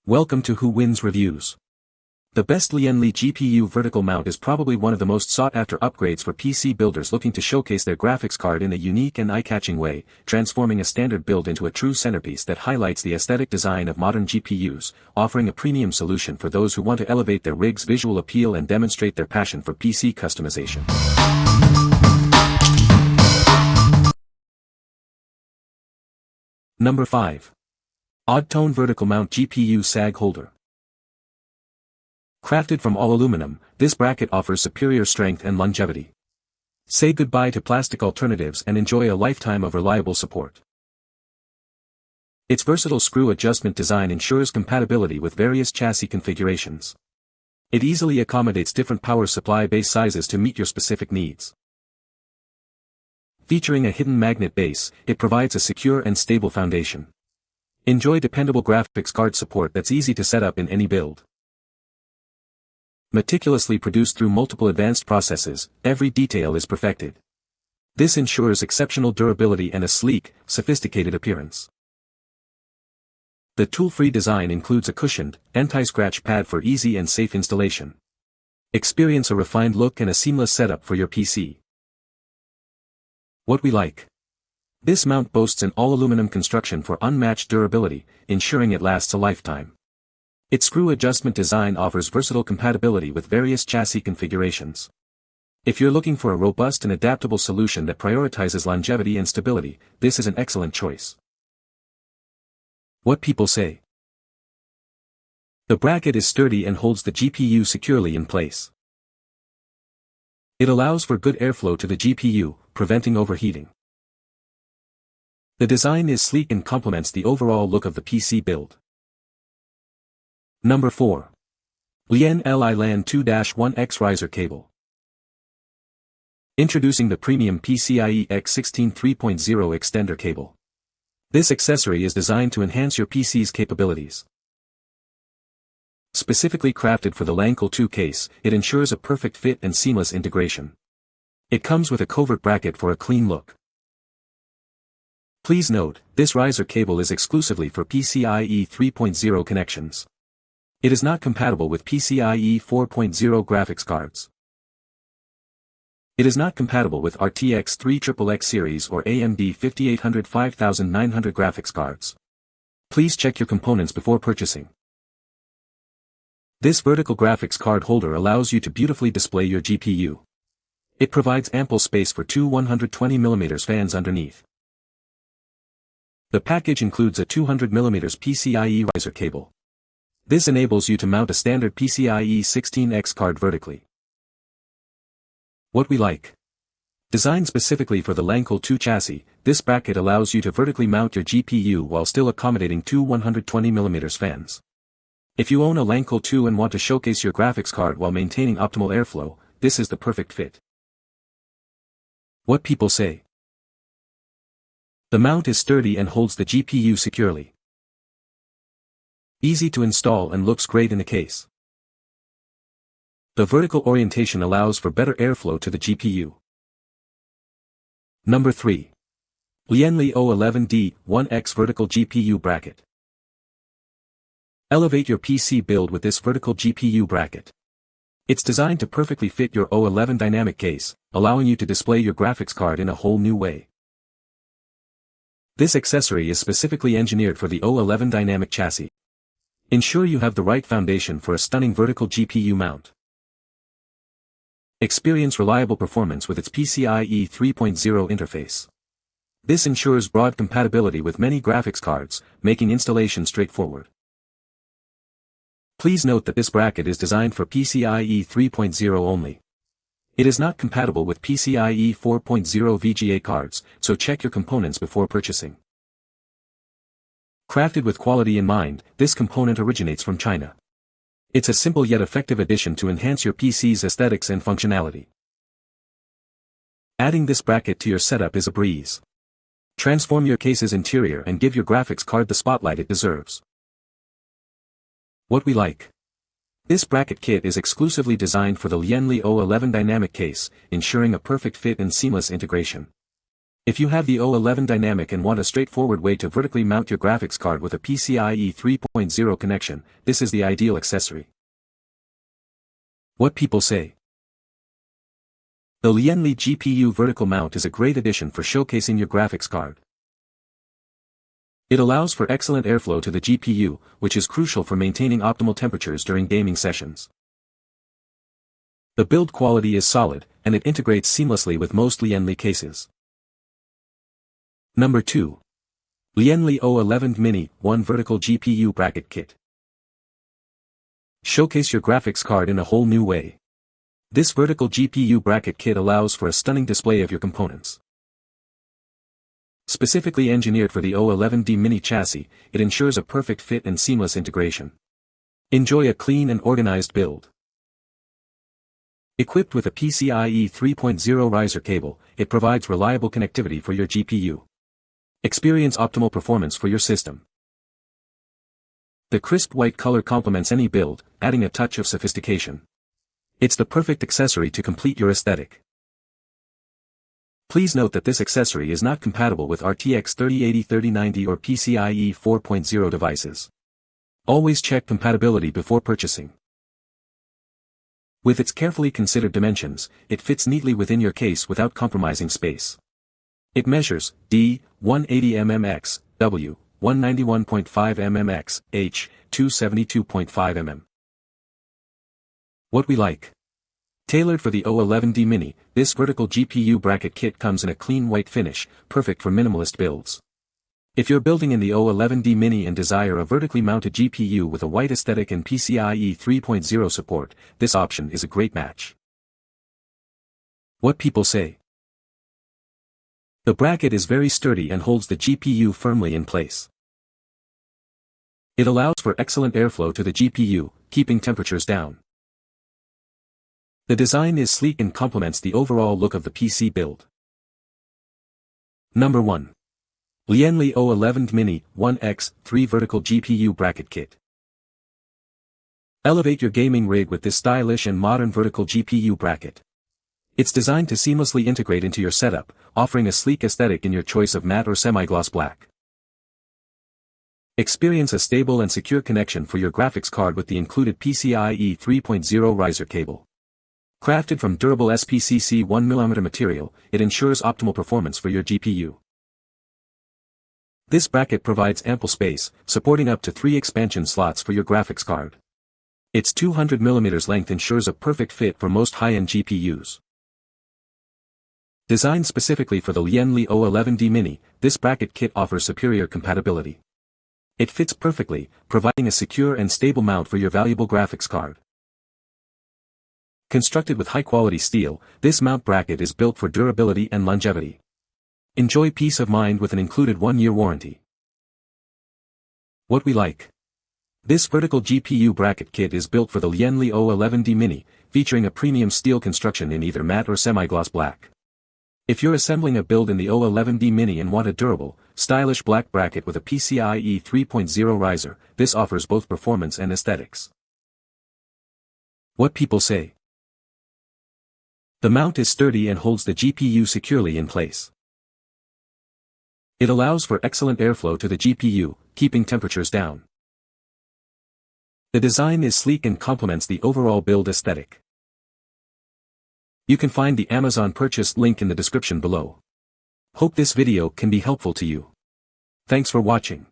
Welcome to Who Wins Reviews. The best Lian GPU vertical mount is probably one of the most sought-after upgrades for PC builders looking to showcase their graphics card in a unique and eye-catching way, transforming a standard build into a true centerpiece that highlights the aesthetic design of modern GPUs, offering a premium solution for those who want to elevate their rig's visual appeal and demonstrate their passion for PC customization. Number 5. Oddtone Vertical Mount GPU Sag Holder. Crafted from all aluminum, this bracket offers superior strength and longevity. Say goodbye to plastic alternatives and enjoy a lifetime of reliable support. Its versatile screw adjustment design ensures compatibility with various chassis configurations. It easily accommodates different power supply base sizes to meet your specific needs. Featuring a hidden magnet base, it provides a secure and stable foundation. Enjoy dependable graphics card support that's easy to set up in any build. Meticulously produced through multiple advanced processes, every detail is perfected. This ensures exceptional durability and a sleek, sophisticated appearance. The tool-free design includes a cushioned, anti-scratch pad for easy and safe installation. Experience a refined look and a seamless setup for your PC. What we like. This mount boasts an all-aluminum construction for unmatched durability, ensuring it lasts a lifetime. Its screw adjustment design offers versatile compatibility with various chassis configurations. If you're looking for a robust and adaptable solution that prioritizes longevity and stability, this is an excellent choice. What people say. The bracket is sturdy and holds the GPU securely in place. It allows for good airflow to the GPU, preventing overheating. The design is sleek and complements the overall look of the PC build. Number 4. Lian Lian 2-1X Riser Cable. Introducing the premium PCIe X16 3.0 extender cable. This accessory is designed to enhance your PC's capabilities. Specifically crafted for the Lian 2 case, it ensures a perfect fit and seamless integration. It comes with a covert bracket for a clean look. Please note, this riser cable is exclusively for PCIe 3.0 connections. It is not compatible with PCIe 4.0 graphics cards. It is not compatible with RTX 3XXX series or AMD 5800-5900 graphics cards. Please check your components before purchasing. This vertical graphics card holder allows you to beautifully display your GPU. It provides ample space for two 120mm fans underneath. The package includes a 200mm PCIe riser cable. This enables you to mount a standard PCIe 16X card vertically. What we like. Designed specifically for the Lian 2 chassis, this bracket allows you to vertically mount your GPU while still accommodating two 120mm fans. If you own a Lian 2 and want to showcase your graphics card while maintaining optimal airflow, this is the perfect fit. What people say. The mount is sturdy and holds the GPU securely. Easy to install and looks great in the case. The vertical orientation allows for better airflow to the GPU. Number 3. Lian O11D 1X Vertical GPU Bracket. Elevate your PC build with this vertical GPU bracket. It's designed to perfectly fit your O11 dynamic case, allowing you to display your graphics card in a whole new way. This accessory is specifically engineered for the O11 dynamic chassis. Ensure you have the right foundation for a stunning vertical GPU mount. Experience reliable performance with its PCIe 3.0 interface. This ensures broad compatibility with many graphics cards, making installation straightforward. Please note that this bracket is designed for PCIe 3.0 only. It is not compatible with PCIe 4.0 VGA cards, so check your components before purchasing. Crafted with quality in mind, this component originates from China. It's a simple yet effective addition to enhance your PC's aesthetics and functionality. Adding this bracket to your setup is a breeze. Transform your case's interior and give your graphics card the spotlight it deserves. What we like. This bracket kit is exclusively designed for the Lian O11 dynamic case, ensuring a perfect fit and seamless integration. If you have the O11 Dynamic and want a straightforward way to vertically mount your graphics card with a PCIe 3.0 connection, this is the ideal accessory. What people say. The Lian GPU vertical mount is a great addition for showcasing your graphics card. It allows for excellent airflow to the GPU, which is crucial for maintaining optimal temperatures during gaming sessions. The build quality is solid, and it integrates seamlessly with most Lian cases. Number 2. Lian O11 Mini 1 Vertical GPU Bracket Kit. Showcase your graphics card in a whole new way. This vertical GPU bracket kit allows for a stunning display of your components. Specifically engineered for the O11D Mini chassis, it ensures a perfect fit and seamless integration. Enjoy a clean and organized build. Equipped with a PCIe 3.0 riser cable, it provides reliable connectivity for your GPU. Experience optimal performance for your system. The crisp white color complements any build, adding a touch of sophistication. It's the perfect accessory to complete your aesthetic. Please note that this accessory is not compatible with RTX 3080, 3090 or PCIe 4.0 devices. Always check compatibility before purchasing. With its carefully considered dimensions, it fits neatly within your case without compromising space. It measures d. 180 mm x w. 191.5 mm x h. 272.5 mm. What we like. Tailored for the O11D Mini, this vertical GPU bracket kit comes in a clean white finish, perfect for minimalist builds. If you're building in the O11D Mini and desire a vertically mounted GPU with a white aesthetic and PCIe 3.0 support, this option is a great match. What people say. The bracket is very sturdy and holds the GPU firmly in place. It allows for excellent airflow to the GPU, keeping temperatures down. The design is sleek and complements the overall look of the PC build. Number 1. Lian O11 Mini 1x 3 Vertical GPU Bracket Kit. Elevate your gaming rig with this stylish and modern vertical GPU bracket. It's designed to seamlessly integrate into your setup, offering a sleek aesthetic in your choice of matte or semi-gloss black. Experience a stable and secure connection for your graphics card with the included PCIe 3.0 riser cable. Crafted from durable SPCC 1mm material, it ensures optimal performance for your GPU. This bracket provides ample space, supporting up to 3 expansion slots for your graphics card. Its 200mm length ensures a perfect fit for most high-end GPUs. Designed specifically for the Lian O11D Mini, this bracket kit offers superior compatibility. It fits perfectly, providing a secure and stable mount for your valuable graphics card. Constructed with high-quality steel, this mount bracket is built for durability and longevity. Enjoy peace of mind with an included 1-year warranty. What we like. This vertical GPU bracket kit is built for the Lian O11D Mini, featuring a premium steel construction in either matte or semi-gloss black. If you're assembling a build in the O11D Mini and want a durable, stylish black bracket with a PCIe 3.0 riser, this offers both performance and aesthetics. What people say. The mount is sturdy and holds the GPU securely in place. It allows for excellent airflow to the GPU, keeping temperatures down. The design is sleek and complements the overall build aesthetic. You can find the Amazon purchase link in the description below. Hope this video can be helpful to you. Thanks for watching.